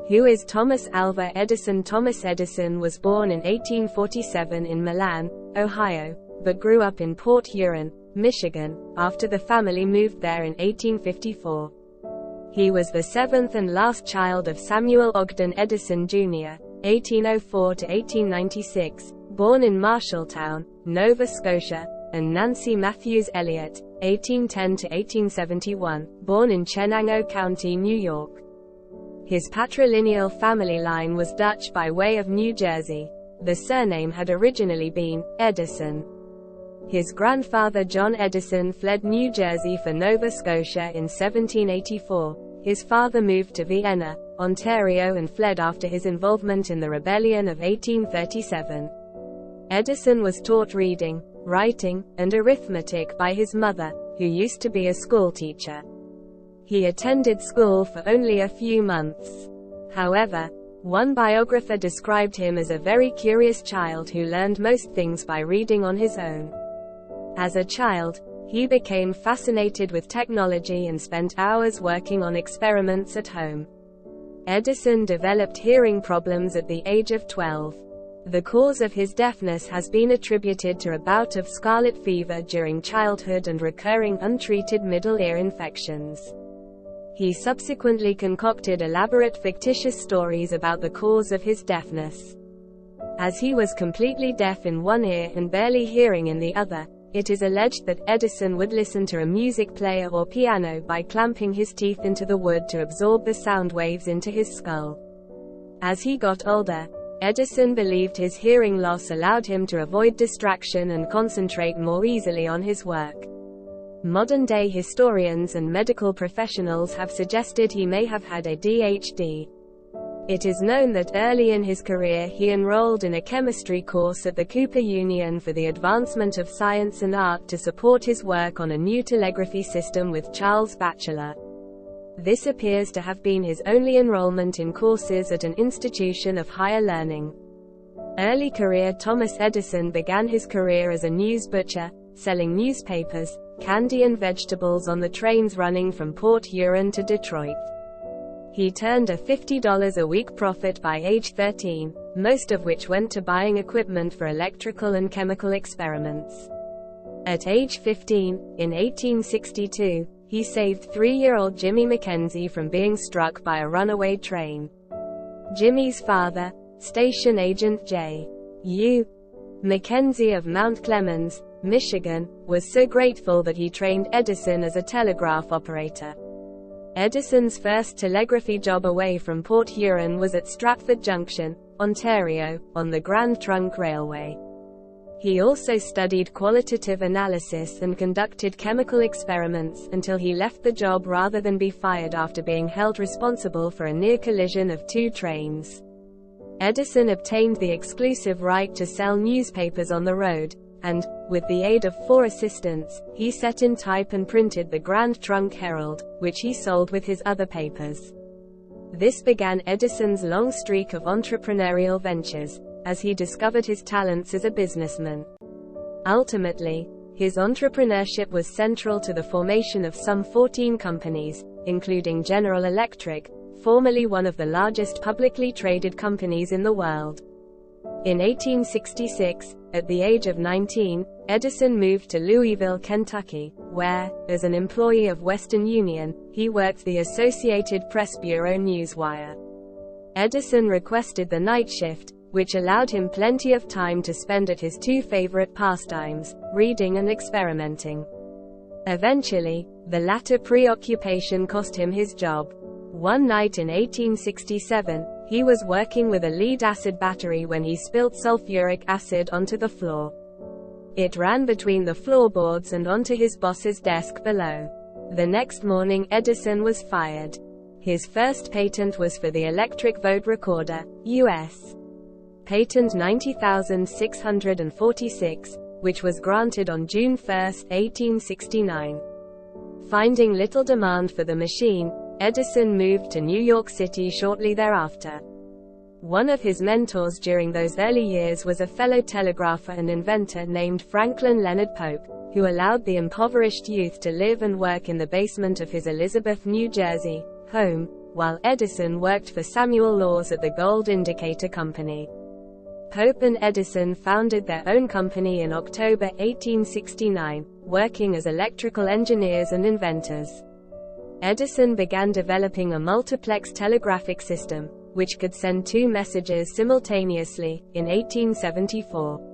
Who is Thomas Alva Edison? Thomas Edison was born in 1847 in Milan, Ohio, but grew up in Port Huron, Michigan, after the family moved there in 1854. He was the seventh and last child of Samuel Ogden Edison Jr., 1804 to 1896, born in Marshalltown, Nova Scotia, and Nancy Matthews Elliott, 1810 to 1871, born in Chenango County, New York. His patrilineal family line was Dutch by way of New Jersey. The surname had originally been Edison. His grandfather John Edeson fled New Jersey for Nova Scotia in 1784. His father moved to Vienna, Ontario and fled after his involvement in the Rebellion of 1837. Edison was taught reading, writing, and arithmetic by his mother, who used to be a schoolteacher. He attended school for only a few months. However, one biographer described him as a very curious child who learned most things by reading on his own. As a child, he became fascinated with technology and spent hours working on experiments at home. Edison developed hearing problems at the age of 12. The cause of his deafness has been attributed to a bout of scarlet fever during childhood and recurring untreated middle ear infections. He subsequently concocted elaborate fictitious stories about the cause of his deafness. As he was completely deaf in one ear and barely hearing in the other, it is alleged that Edison would listen to a music player or piano by clamping his teeth into the wood to absorb the sound waves into his skull. As he got older, Edison believed his hearing loss allowed him to avoid distraction and concentrate more easily on his work. Modern-day historians and medical professionals have suggested he may have had ADHD. It is known that early in his career he enrolled in a chemistry course at the Cooper Union for the Advancement of Science and Art to support his work on a new telegraphy system with Charles Batchelor. This appears to have been his only enrollment in courses at an institution of higher learning. Early career Thomas Edison began his career as a news butcher, selling newspapers, candy and vegetables on the trains running from Port Huron to Detroit. He turned a $50 a week profit by age 13, most of which went to buying equipment for electrical and chemical experiments. At age 15, in 1862, he saved 3-year-old Jimmy Mackenzie from being struck by a runaway train. Jimmy's father, station agent J.U. Mackenzie of Mount Clemens, Michigan, was so grateful that he trained Edison as a telegraph operator. Edison's first telegraphy job away from Port Huron was at Stratford Junction, Ontario, on the Grand Trunk Railway. He also studied qualitative analysis and conducted chemical experiments until he left the job rather than be fired after being held responsible for a near collision of 2 trains. Edison obtained the exclusive right to sell newspapers on the road, and, with the aid of 4 assistants, he set in type and printed the Grand Trunk Herald, which he sold with his other papers. This began Edison's long streak of entrepreneurial ventures, as he discovered his talents as a businessman. Ultimately, his entrepreneurship was central to the formation of some 14 companies, including General Electric, formerly one of the largest publicly traded companies in the world. In 1866, at the age of 19, Edison moved to Louisville, Kentucky, where, as an employee of Western Union, he worked the Associated Press Bureau Newswire. Edison requested the night shift, which allowed him plenty of time to spend at his 2 favorite pastimes, reading and experimenting. Eventually, the latter preoccupation cost him his job. One night in 1867, he was working with a lead-acid battery when he spilt sulfuric acid onto the floor. It ran between the floorboards and onto his boss's desk below. The next morning Edison was fired. His first patent was for the electric vote recorder, U.S. Patent 90,646, which was granted on June 1, 1869. Finding little demand for the machine, Edison moved to New York City shortly thereafter. One of his mentors during those early years was a fellow telegrapher and inventor named Franklin Leonard Pope, who allowed the impoverished youth to live and work in the basement of his Elizabeth, New Jersey, home, while Edison worked for Samuel Laws at the Gold Indicator Company. Pope and Edison founded their own company in October 1869, working as electrical engineers and inventors. Edison began developing a multiplex telegraphic system, which could send two messages simultaneously, in 1874.